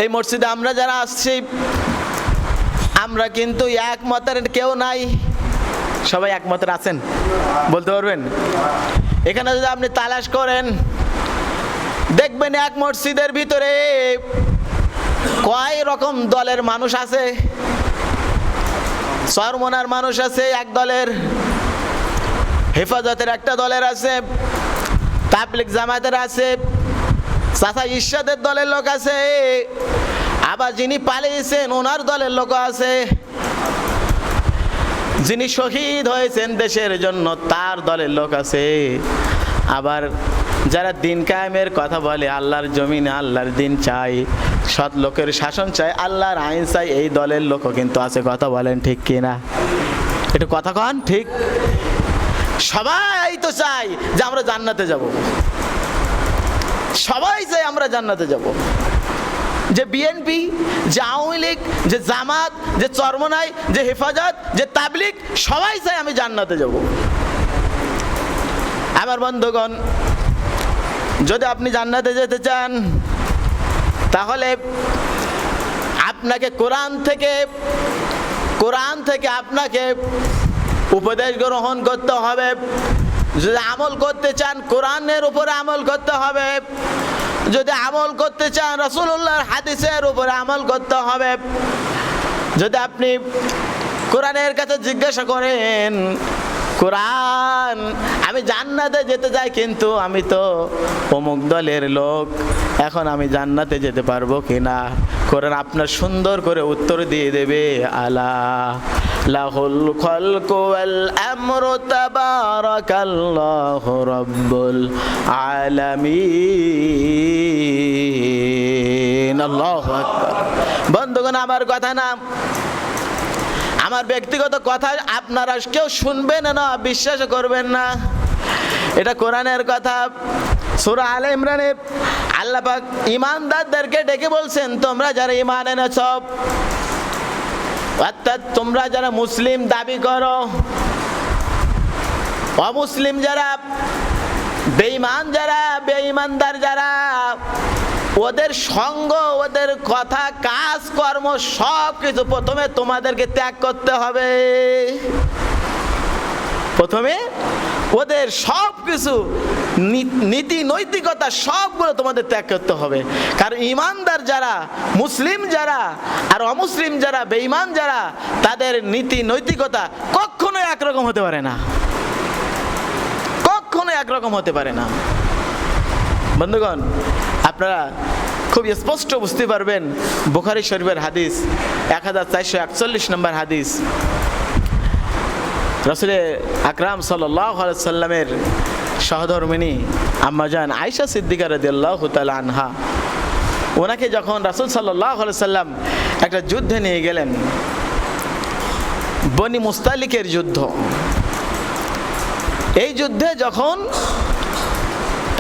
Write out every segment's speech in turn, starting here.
এই মসজিদে আমরা যারা আসছি আমরা কিন্তু একমতের কেউ নাই। সবাই একমতের আছেন বলতে পারবেন? এখানে যদি আপনি তালাশ করেন দেখবেন এক মসজিদের ভিতরে কয় রকম দলের মানুষ আছে। চরমনার মানুষ আছে এক দলের, হেফাজতের একটা দলের আছে, তাবলিগ জামাতের আছে, চাচা ইরশাদের দলের লোক আছে, আবার যিনি পালিয়েছেন ওনার দলের লোক আছে, যিনি শহীদ হয়েছেন দেশের জন্য তার দলের লোক আছে, আবার যারা দিন কায়েমের কথা বলে, আল্লাহর জমিনে আল্লাহর দিন চাই, সৎ লোকের শাসন চাই, আল্লাহর আইন চাই, এই দলের লোকও কিন্তু আছে। কথা বলেন ঠিক কিনা? একটু কথা কন ঠিক। সবাই তো চাই যে আমরা জান্নাতে যাব, সবাই চাই আমরা জান্নাতে যাব। যে বিএনপি, যে আওয়ামী লীগ, যে জামাত, যে চরমনাই, যে হেফাজত, যে তাবলিগ, সবাই চাই আমি জান্নাতে যাব। আমার বন্ধুগণ, যদি আপনি জান্নাতে যেতে চান তাহলে আপনাকে কোরআন থেকে আপনাকে উপদেশ গ্রহণ করতে হবে। যদি আমল করতে চান কোরআনের উপরে আমল করতে হবে, যদি আমল করতে চান রাসূলুল্লাহর হাদিসের উপরে আমল করতে হবে। যদি আপনি কোরআনের কাছে জিজ্ঞাসা করেন, কোরআন আমি জান্নাতে যেতে চাই কিন্তু আমি তো অমুক দলের লোক, এখন আমি জান্নাতে যেতে পারবো কিনা, কোরআন আপনার সুন্দর করে উত্তর দিয়ে দেবে, আলা লাহুল খালকু ওয়াল আমরু তাবারাকাল্লাহু রাব্বুল আলামিন। আল্লাহু আকবার। বন্ধুগণ, আমার কথা না, আমার ব্যক্তিগত কথা, আপনারা কেউ শুনবেন না, বিশ্বাস করবেন না, এটা কোরআনের কথা। সূরা আলে ইমরানে আল্লাহ পাক ঈমানদারদেরকে ডেকে বলছেন, তোমরা যারা ঈমান এনেছ, অর্থাৎ তোমরা যারা মুসলিম দাবি করো, অমুসলিম যারা, বেঈমান যারা, বেঈমানদার যারা, ওদের সঙ্গ, ওদের কথা, কাজ কর্ম সব কিছু প্রথমে তোমাদেরকে ত্যাগ করতে হবে। প্রথমে ওদের সব কিছু নীতি নৈতিকতা সবগুলো তোমাদের ত্যাগ করতে হবে। কারণ ইমানদার যারা, মুসলিম যারা আর অমুসলিম যারা, বেঈমান যারা, তাদের নীতি নৈতিকতা কখনো একরকম হতে পারে না, কখনো একরকম হতে পারে না। বন্ধুগণ, আপনারা খুব স্পষ্ট বুঝতে পারবেন বুখারী শরীফের হাদিস 1441 নম্বর হাদিস। রাসূল আকরাম সাল্লাল্লাহু আলাইহি সাল্লামের সহধর্মিণী আম্মাজান আয়েশা সিদ্দিকা রাদিয়াল্লাহু তাআলা আনহা, ওনাকে যখন রাসূল সাল্লাল্লাহু আলাইহি সাল্লাম একটা যুদ্ধে নিয়ে গেলেন, বনি মুস্তালিকের যুদ্ধ, এই যুদ্ধে যখন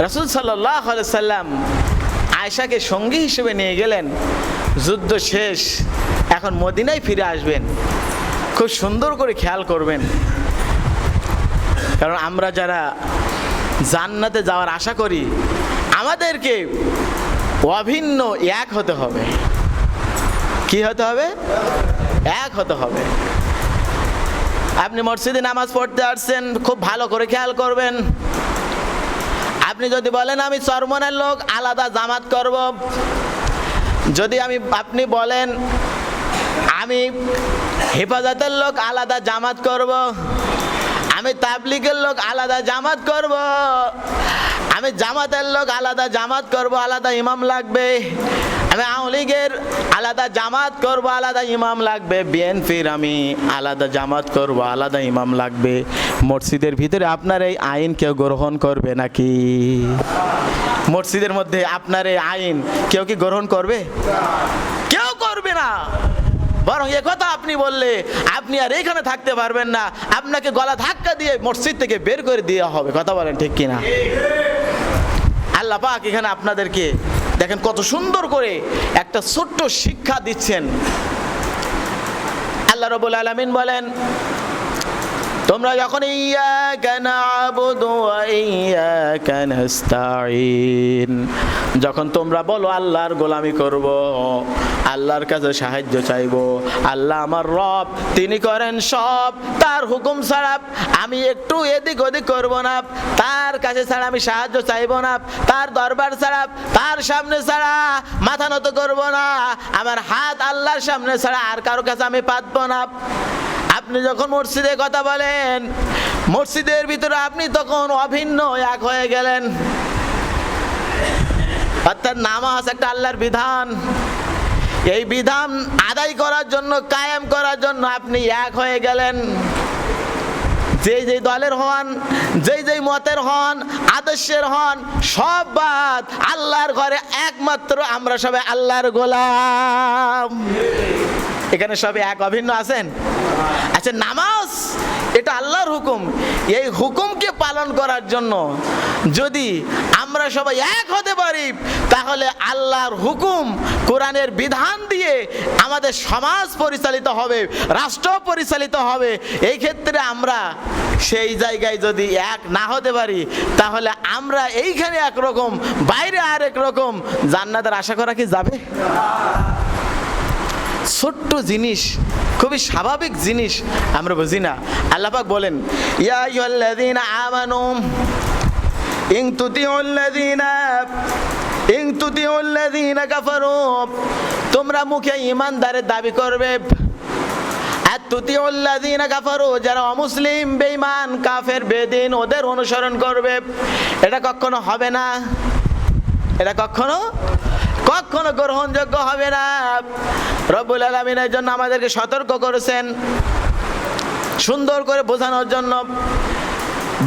রাসূল সাল্লাল্লাহু আলাইহি সাল্লাম আয়েশাকে সঙ্গী হিসেবে নিয়ে গেলেন, যুদ্ধ শেষ, এখন মদিনায় ফিরে আসবেন, খুব সুন্দর করে খেয়াল করবেন। কারণ আমরা যারা জান্নাতে যাওয়ার আশা করি, আমাদেরকে অভিন্ন এক হতে হবে। কি হতে হবে? এক হতে হবে। আপনি মসজিদে নামাজ পড়তে আসছেন, খুব ভালো করে খেয়াল করবেন। আপনি যদি বলেন আমি চরমনের লোক, আলাদা জামাত করব। যদি আপনি বলেন আমি হেফাজতের লোক, আলাদা জামাত করব। আমি তাবলিগের লোক, আলাদা জামাত করব। আমি জামাতের লোক, আলাদা জামাত করব, আলাদা ইমাম লাগবে। আমি আওয়ামী লীগের আলাদা জামাত করব, আলাদা ইমাম লাগবে। বিএনপির আমি আলাদা জামাত করব, আলাদা ইমাম লাগবে। মসজিদের ভিতরে আপনার এই আইন কেউ গ্রহণ করবে নাকি? মসজিদের মধ্যে আপনার এই আইন কেউ কি গ্রহণ করবে? কেউ করবে না। বরং একথা আপনি বললে আপনি আর এখানে থাকতে পারবেন না, আপনাকে গলা ধাক্কা দিয়ে মসজিদ থেকে বের করে দেওয়া হবে। কথা বলেন ঠিক কিনা? আল্লাহ পাক এখানে আপনাদেরকে দেখেন কত সুন্দর করে একটা ছোট্ট শিক্ষা দিচ্ছেন। আল্লাহ রাব্বুল আলামিন বলেন, তোমরা যখন ইয়াকা না'বুদু ওয়া ইয়াকা নাস্তাঈন, যখন তোমরা বলো আল্লাহর গোলামি করব, আল্লাহর কাছে সাহায্য চাইব, আল্লাহ আমার রব, তিনি করেন সব, তার হুকুম ছাড়া আমি একটু এদিক ওদিক করব না, তার কাছে ছাড়া আমি সাহায্য চাইব না, তার দরবার ছাড়া, তার সামনে ছাড়া মাথা নত করব না, আমার হাত আল্লাহর সামনে ছাড়া আর কারো কাছে আমি পাতব না। আপনি যখন মসজিদে কথা বলেন, মসজিদের ভিতরে আপনি তখন অভিন্ন এক হয়ে গেলেন। অর্থাৎ নামাজ একটা আল্লাহর বিধান, এই বিধান আদায় করার জন্য, কায়েম করার জন্য আপনি এক হয়ে গেলেন। যেই যেই দলের হন, যেই যেই মতের হন, আদর্শের হন, সব বাদ, আল্লাহর ঘরে একমাত্র আমরা সবাই আল্লাহর গোলাম। এখানে সবাই এক, অভিন্ন আছেন? আচ্ছা, নামাজ এটা আল্লাহর হুকুম, এই হুকুমকে পালন করার জন্য যদি আমরা সবাই এক হতে পারি, তাহলে আল্লাহর হুকুম, কোরআনের বিধান দিয়ে আমাদের সমাজ পরিচালিত হবে, রাষ্ট্র পরিচালিত হবে। এই ক্ষেত্রে আমরা সেই জায়গায় যদি এক না হতে পারি, তাহলে আমরা এইখানে একরকম, বাইরে আরেক রকম, জান্নাতের আশা করা কি যাবে? ছোট্ট জিনিস, খুবই স্বাভাবিক জিনিস আমরা বুঝি না। আল্লাহ পাক বলেন, ইয়া আইয়ুহাল্লাযীনা আমানু ইন তুতিউল্লাযীনা কাফারু, তোমরা মুখে ঈমানদারের দাবি করবে, আর তুতিউল্লাযীনা কাফারু, যারা অমুসলিম, বেঈমান, কাফের, বেদিন, ওদের অনুসরণ করবে। এটা কখনো হবে না, এটা কখনো গ্রহণযোগ্য হবে না। রব্বুল আলামিন এর জন্য আমাদেরকে সতর্ক করেছেন, সুন্দর করে বোঝানোর জন্য।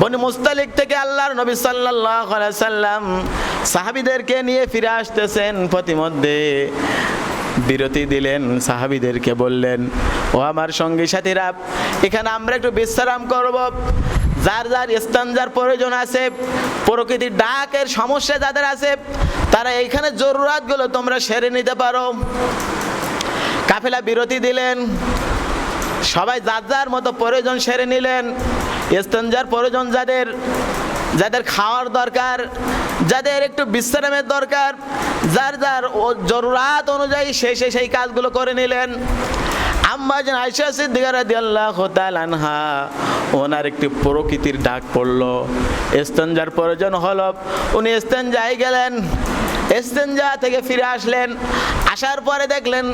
বনি মুস্তালিক থেকে আল্লাহর নবী সাল্লাল্লাহু আলাইহি সাল্লাম সাহাবীদেরকে নিয়ে ফিরে আসতেছেন, পথিমধ্যে বিরতি দিলেন, সাহাবীদেরকে বললেন, ও আমার সঙ্গী সাথীরা, এখানে আমরা একটু বিশ্রাম করব। যার যার ইস্তেঞ্জার প্রয়োজন আছে, প্রকৃতির ডাকের সমস্যা যাদের আছে, তারা এইখানে জরুরাতগুলো তোমরা সেরে নিতে পারো। কাফেলা বিরতি দিলেন, সবাই যার যার মতো প্রয়োজন সেরে নিলেন। ইস্তেঞ্জার প্রয়োজন যাদের খাওয়ার দরকার, যাদের একটু বিশ্রামের দরকার, যার যার জরুরাত অনুযায়ী সেই কাজগুলো করে নিলেন। আম্মা জান আয়েশা সিদ্দিকা রাদিয়াল্লাহু তাআলা আনহা, ওনার একটি প্রকৃতির ডাক পড়লো, ইস্তেঞ্জার প্রয়োজন হলো, উনি ইস্তেঞ্জায় গেলেন, ইস্তেঞ্জা থেকে ফিরে আসলেন। আসার পরে দেখলেন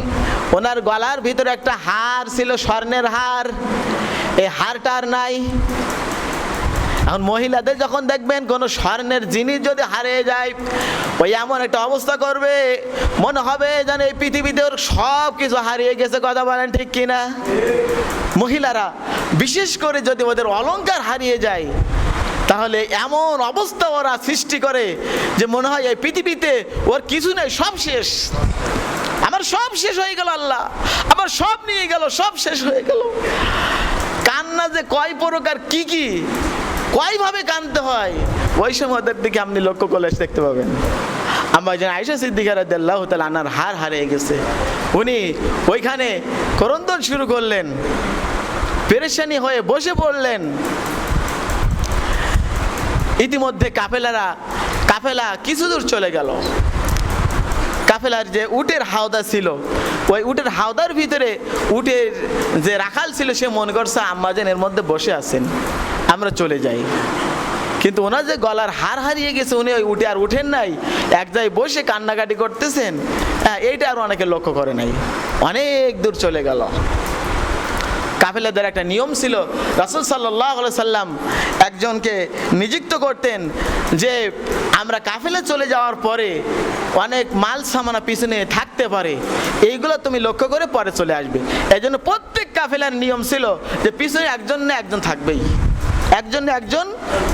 ওনার গলার ভিতরে একটা হার ছিল, স্বর্ণের হার, এই হারটা আর নাই। এখন মহিলাদের যখন দেখবেন কোনো স্বর্ণের জিনিস যদি হারিয়ে যায়, ওই এমন একটা অবস্থা করবে, মনে হবে যেন এই পৃথিবীতে ওর সব কিছু হারিয়ে গেছে। কথা বলেন ঠিক কিনা? মহিলারা বিশেষ করে যদি ওদের অলংকার হারিয়ে যায়, তাহলে এমন অবস্থা ওরা সৃষ্টি করে যে মনে হয় এই পৃথিবীতে ওর কিছু নেই, সব শেষ, আমার সব শেষ হয়ে গেল, আল্লাহ আমার সব নিয়ে গেল, সব শেষ হয়ে গেল। কান্না যে কয় প্রকার, কি কি কয়ভাবে কাঁদতে হয়, ওই সময় ওদের দিকে আপনি লক্ষ্য করলে দেখতে পাবেন। আম্মা জান আয়েশা সিদ্দিকা রাদিয়াল্লাহু তাআলা আনহার হার হারিয়ে গেছে, উনি ওইখানে ক্রন্দন শুরু করলেন, পেরেশানি হয়ে বসে পড়লেন। ইতিমধ্যে কাফেলা কিছু দূর চলে গেল। কাফেলার যে উটের হাওদা ছিল, ওই উটের হাওদার ভিতরে উটের যে রাখাল ছিল, সে মনে করছে আম্মাজান এর মধ্যে বসে আছেন, আমরা চলে যাই। কিন্তু ওনার যে গলার হার হারিয়ে গেছে, উনি ওই উঠে আর উঠেন নাই, এক জায়গায় বসে কান্নাকাটি করতেছেন। হ্যাঁ, এইটা আর অনেকে লক্ষ্য করে নাই, অনেক দূর চলে গেল। কাফেলাদের একটা নিয়ম ছিল, রাসূল সাল্লাল্লাহু আলাইহি সাল্লাম একজনকে নিযুক্ত করতেন যে আমরা কাফেলা চলে যাওয়ার পরে অনেক মাল সামানা পিছনে থাকতে পারে, এইগুলো তুমি লক্ষ্য করে পরে চলে আসবে। এই জন্য প্রত্যেক কাফেলার নিয়ম ছিল যে পিছনে একজন না একজন থাকবেই, একজন না একজন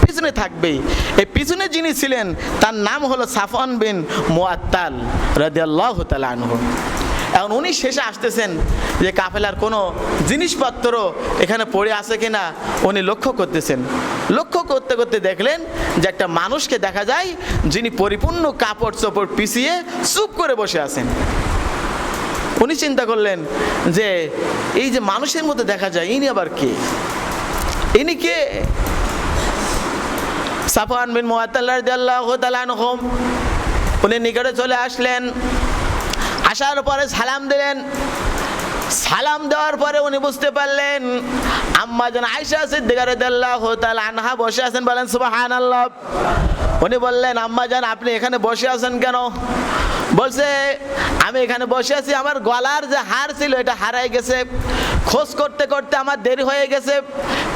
পিছনে থাকবেই। এই পিছনে যিনি ছিলেন তার নাম হলো সাফওয়ান বিন মুআত্তাল রাদিয়াল্লাহু তাআলা আনহু। এখন উনি শেষে আসতেছেন যে কাফেলার কোনো জিনিসপত্র এখানে পড়ে আছে কিনা উনি লক্ষ্য করতেছেন। লক্ষ্য করতে করতে দেখলেন যে একটা মানুষকে দেখা যায়, যিনি পরিপূর্ণ কাপড় চোপড় পিছিয়ে চুপ করে বসে আছেন। উনি চিন্তা করলেন যে এই যে মানুষের মধ্যে দেখা যায়, ইনি আবার কে? ইনি কে? সাফওয়ান বিন মুআত্তাল রাদিয়াল্লাহু তাআলা আনহু উনি নিকটে চলে আসলেন। আসার পরে সালাম দিলেন। সালাম দেওয়ার পরে উনি বুঝতে পারলেন আম্মা জান আয়েশা সিদ্দিকা রাদিয়াল্লাহু তাআলা আনহা বসে আছেন। বলেন সুবহানাল্লাহ। উনি বললেন, আম্মা জান আপনি এখানে বসে আছেন কেন? বলছে, আমি এখানে বসে আছি, আমার গলার যে হার ছিল এটা হারাই গেছে। খোঁজ করতে করতে আমার দেরি হয়ে গেছে,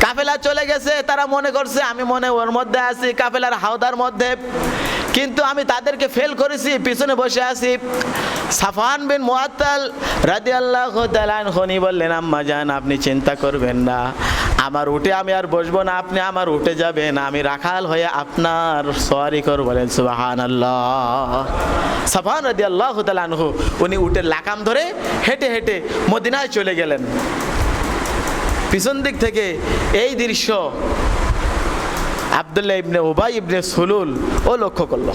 কাফেলা চলে গেছে। তারা মনে করছে আমি মনে ওর মধ্যে আছি, কাফেলার হাওদার মধ্যে, কিন্তু আমি তাদেরকে ফেল করেছি, পিছনে বসে আছি। সাফওয়ান বিন মুআত্তাল রাদিয়াল্লাহু তাআলা আনহু বললেন, আম্মা জান আপনি চিন্তা করবেন না, আমার উঠে আমি আর বসবো না, আপনি আমার উঠে যাবেন, আমি রাখাল হয়ে আপনার সওয়ারি করব। বলেন সুবহানাল্লাহ। সাফওয়ান রাদিয়াল্লাহু তাআলা আনহু উনি উটের লাকাম ধরে হেঁটে হেঁটে মদিনায় চলে গেলেন। পিছন দিক থেকে এই দৃশ্য আব্দুল্লাহ ইবনে উবাই ইবনে সুলুল ও লক্ষ্য করল।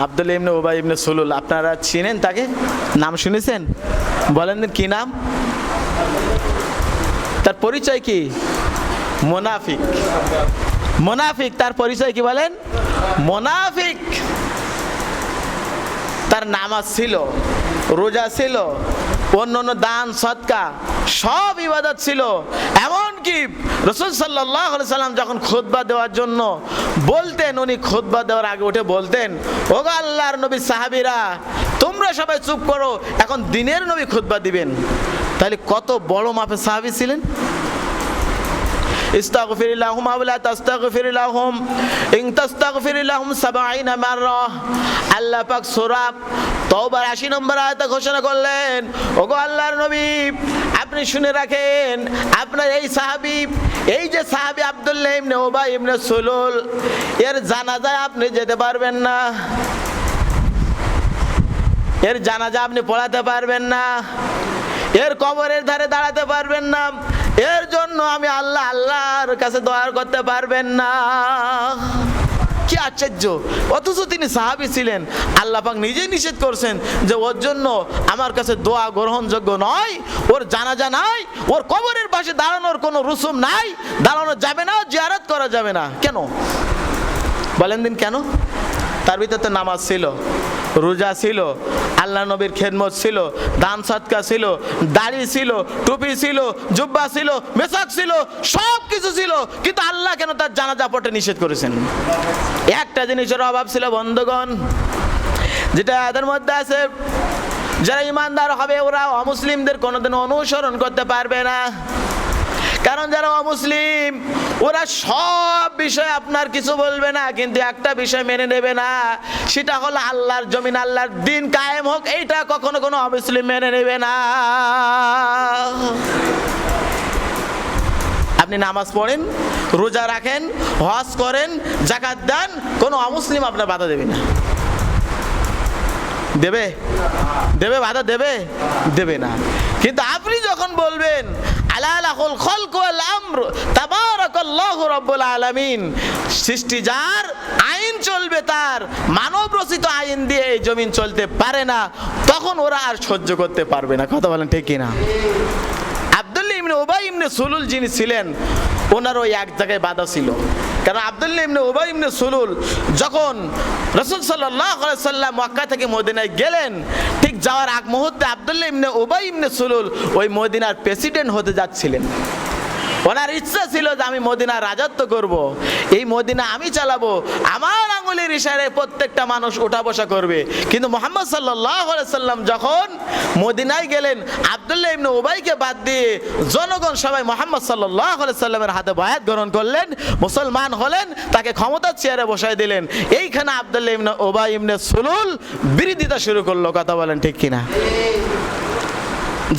আব্দুল্লাহ ইবনে উবাই ইবনে সুলুল, আপনারা চিনেন তাকে? নাম শুনেছেন? বলেন কি নাম? তার পরিচয় কি? মুনাফিক। মুনাফিক, তার পরিচয় কি বলেন? মুনাফিক। তার নামাজ ছিল, রোজা ছিল, অন্যান্য দান সদকা সব ইবাদত ছিল। এমনকি রাসূল সাল্লাল্লাহু আলাইহি সাল্লাম যখন খুতবা দেওয়ার জন্য বলতেন, উনি খুতবা দেওয়ার আগে উঠে বলতেন, ওগো আল্লাহর নবী সাহাবীরা তোমরা সবাই চুপ করো, এখন দিনের নবী খুতবা দিবেন। তাহলে কত বড় মাপের সাহাবী ছিলেন। ইস্তাগফির লাহুম আও লা তাস্তাগফির লাহুম ইন তাস্তাগফির লাহুম ৭০ মাররা। আল্লাহ পাক সূরা তাওবার ৮০ নম্বর আয়াতে ঘোষণা করলেন, ওগো আল্লাহর নবী আপনি শুনে রাখেন, আপনার এই সাহাবী, এই যে সাহাবী আব্দুল্লাহ ইবনে উবাই ইবনে সুলুল, এর জানাজায় আপনি যেতে পারবেন না, এর জানাজা আপনি পড়াতে পারবেন না, এর কবরের ধারে দাঁড়াতে পারবেন না, এর জন্য আমি আল্লাহর কাছে দোয়া করতে পারবেন না। কি আশ্চর্য! অথচ তিনি সাহাবী ছিলেন, আল্লাহ পাক নিজেই নিষেধ করছেন যে ওর জন্য আমার কাছে দোয়া গ্রহণযোগ্য নয়, ওর জানাজা নাই, ওর কবরের পাশে দাঁড়ানোর কোনো রুসুম নাই, দাঁড়ানো যাবে না, জিয়ারত করা যাবে না। কেন বলেন দিন কেন? তার ভিতরে তো নামাজ ছিল, রোজা ছিল, আল্লাহ নবীর খেদমত ছিল, দান সদকা ছিল, দাড়ি ছিল, টুপি ছিল, জুব্বা ছিল, মেসাক ছিল, সব কিছু ছিল, কিন্তু আল্লাহ কেন তার জানাজা পড়তে নিষেধ করেছেন? একটা জিনিসের অভাব ছিল বন্ধুগণ, যেটা এদের মধ্যে আছে, যারা ইমানদার হবে ওরা অমুসলিমদের কোনোদিন অনুসরণ করতে পারবে না। কারণ যারা অমুসলিম ওরা সব বিষয় আপনার কিছু বলবে না, কিন্তু একটা বিষয় মেনে নেবে না, সেটা হলো আল্লাহর জমিন, আল্লাহর দিন কায়েম হোক, এইটা কখনো কোনো অমুসলিম মেনে নেবে না। আপনি নামাজ পড়েন, রোজা রাখেন, হজ করেন, যাকাত দেন, কোনো অমুসলিম আপনার বাধা দেবে না। দেবে? দেবে? বাধা দেবে? দেবে না। কিন্তু আপনি যখন বলবেন আলালাহুল খালক ওয়াল আমর তাবারাকাল্লাহু রাব্বুল আলামিন, সৃষ্টি যার, আইন চলবে তার, মানব রচিত আইন দিয়ে এই জমিন চলতে পারে না, তখন ওরা আর সহ্য করতে পারবে না। কথা বলেন ঠিক কিনা? আব্দুল্লাহ ইবনে উবাই ইবনে সুলুল যিনি ছিলেন, ওনারও এক জায়গায় বাধা ছিল। কারণ আব্দুল্লাহ ইবনে উবাই ইবনে সুলুল যখন রাসূল সাল্লাল্লাহু আলাইহি সাল্লাম মক্কা থেকে মদিনায় গেলেন, ঠিক যাওয়ার আগ মুহূর্তে আব্দুল্লাহ ইবনে উবাই ইবনে সুলুল ওই মদিনার প্রেসিডেন্ট হতে যাচ্ছিলেন। ওনার ইচ্ছা ছিল যে আমি মদিনার রাজত্ব করব, এই মদিনা আমি চালাবো, আমার আঙুলের ইশারায় প্রত্যেকটা মানুষ ওঠা বসা করবে। কিন্তু মুহাম্মদ সাল্লাল্লাহু আলাইহি সাল্লাম যখন মদিনায় গেলেন, আব্দুল্লাহ ইবনে উবাইকে বাদ দিয়ে জনগণ সবাই মুহাম্মদ সাল্লাল্লাহু আলাইহি সাল্লামের হাতে বায়াত গ্রহণ করলেন, মুসলমান হলেন, তাকে ক্ষমতার চেয়ারে বসায় দিলেন। এইখানে আব্দুল্লাহ ইবনে উবাই ইবনে সুলুল বিরোধিতা শুরু করলো। কথা বলেন ঠিক কিনা?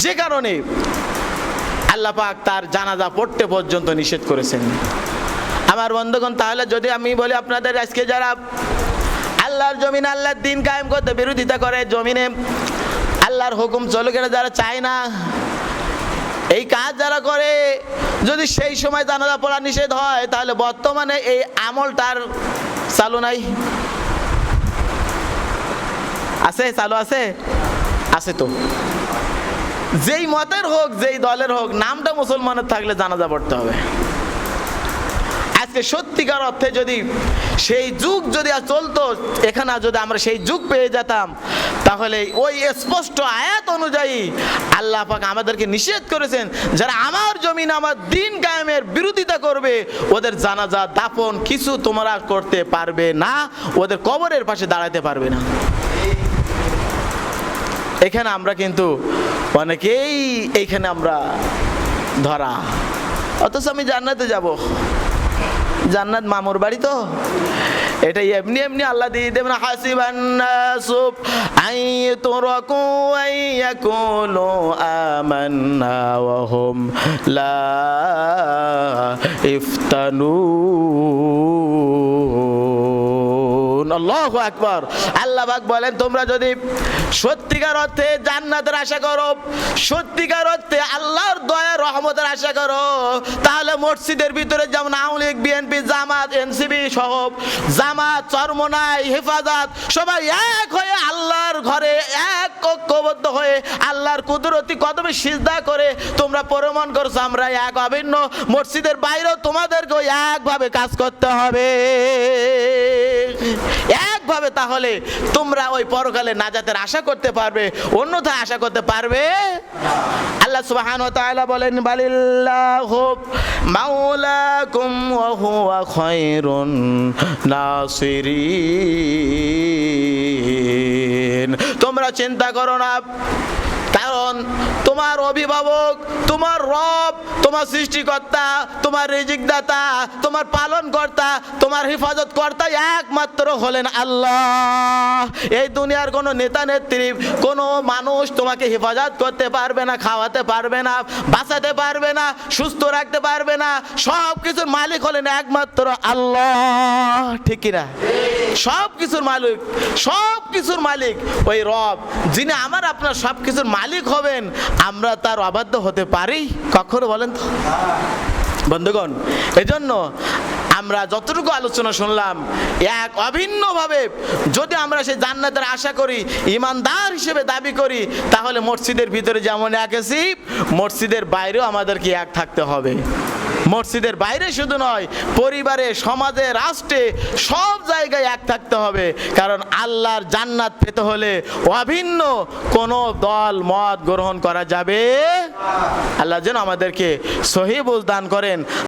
যে কারণে আল্লাহ পাক তার জানাজা পড়তে পর্যন্ত নিষেধ করেছেন। আমার বন্ধুগণ, তাহলে যদি আমি বলি আপনাদের, আজকে যারা আল্লাহর জমিন, আল্লাহর দিন কায়েম করতে বিরোধিতা করে, জমিনে আল্লাহর হুকুম চলে গেলে যারা চায় না, এই কাজ যারা করে, যদি সেই সময় জানাজা পড়া নিষেধ হয়, তাহলে বর্তমানে এই আমলটার চালু নাই? আছে? চালু আছে? আছে তো। যেই মতের হোক, যেই দলের হোক, নামটা মুসলমানের থাকলে জানাজা পড়তে হবে। আজকে সত্যিকার অর্থে যদি সেই যুগ যদি আর চলতো, এখানে যদি আমরা সেই যুগ পেয়ে যেতাম, তাহলে ওই স্পষ্ট আয়াত অনুযায়ী আল্লাহ পাক আমাদেরকে নিষেধ করেছেন, যারা আমার জমিন আমার দিন কায়েমের বিরোধিতা করবে ওদের জানাজা দাফন কিছু তোমরা করতে পারবে না, ওদের কবরের পাশে দাঁড়াতে পারবে না। এখানে আমরা কিন্তু অনেকেই এইখানে আমরা ধরা, অথচ আমি জান্নাতে যাব, জান্নাত মামুর বাড়ি তো, এটা এমনি এমনি আল্লাহ দিয়ে দেবেন। হাসিবান নাসু আইয়ুতরাকু আইয়াকুলু আমান্না ওয়া হুম লা ইফতানুন। আল্লাহু আকবার। আল্লাহ পাক বলেন, তোমরা যদি সত্যিকার অর্থে জান্নাতের আশা করো, সত্যিকার অর্থে আল্লাহর দয়া রহমতের আশা করো, তাহলে মসজিদের ভিতরে যেমন আওয়ামী লীগ, বিএনপি, জামাত, এনসিপি সহ জামাত, চরমনাই, হেফাজত সবাই এক হয়ে আল্লাহর ঘরে এক ঐক্যবদ্ধ হয়ে আল্লাহর কুদরতি কদমে সিজদা করে তোমরা প্রমাণ করছো আমরা এক অভিন্ন। মসজিদের বাইরেও তোমাদেরকেও একভাবে কাজ করতে হবে, একভাবে, তাহলে তোমরা ওই পরকালে নাজাতের আশা করতে পারবে, অন্যথায় আশা করতে পারবে। আল্লাহ সুবহানাহু ওয়া তাআলা বলেন, বালিল্লাহু মাওলাকুম ওয়া হুয়া খায়রুন নাসিরিন। তোমরা চিন্তা করো না, কারণ তোমার অভিভাবক, তোমার রব, তোমার সৃষ্টিকর্তা, তোমার রিজিকদাতা, তোমার পালনকর্তা, তোমার হেফাজত কর্তা একমাত্র হলেন আল্লাহ। এই দুনিয়ার কোনো নেতা নেত্রী, কোনো মানুষ তোমাকে হেফাজত করতে পারবে না, খাওয়াতে পারবে না, বাঁচাতে পারবে না, সুস্থ রাখতে পারবে না। সব কিছুর মালিক হলেন একমাত্র আল্লাহ, ঠিক কিনা? সব কিছুর মালিক, সব কিছুর মালিক ওই রব, যিনি আমার আপনার সব কিছুর মালিক হবেন। আমরা তার অবাধ্য হতে পারি কখনো? বলেন তো বন্ধুগণ। এজন্য আমরা যতটুকু আলোচনা শুনলাম, এক অভিন্নভাবে যদি আমরা সেই জান্নাতের আশা করি, ইমানদার হিসেবে দাবি করি, তাহলে মসজিদের ভিতরে যেমন এক আছি, মসজিদের বাইরেও আমাদেরকে এক থাকতে হবে। মসজিদের বাইরে শুধু নয়, পরিবারে, সমাজে, রাষ্ট্রে, সব জায়গায় এক থাকতে হবে। কারণ আল্লাহর জান্নাত পেতে হলে অভিন্ন কোনো দল মত গ্রহণ করা যাবে। আল্লাহ যেন আমাদেরকে সহিহ বুঝ দান করেন।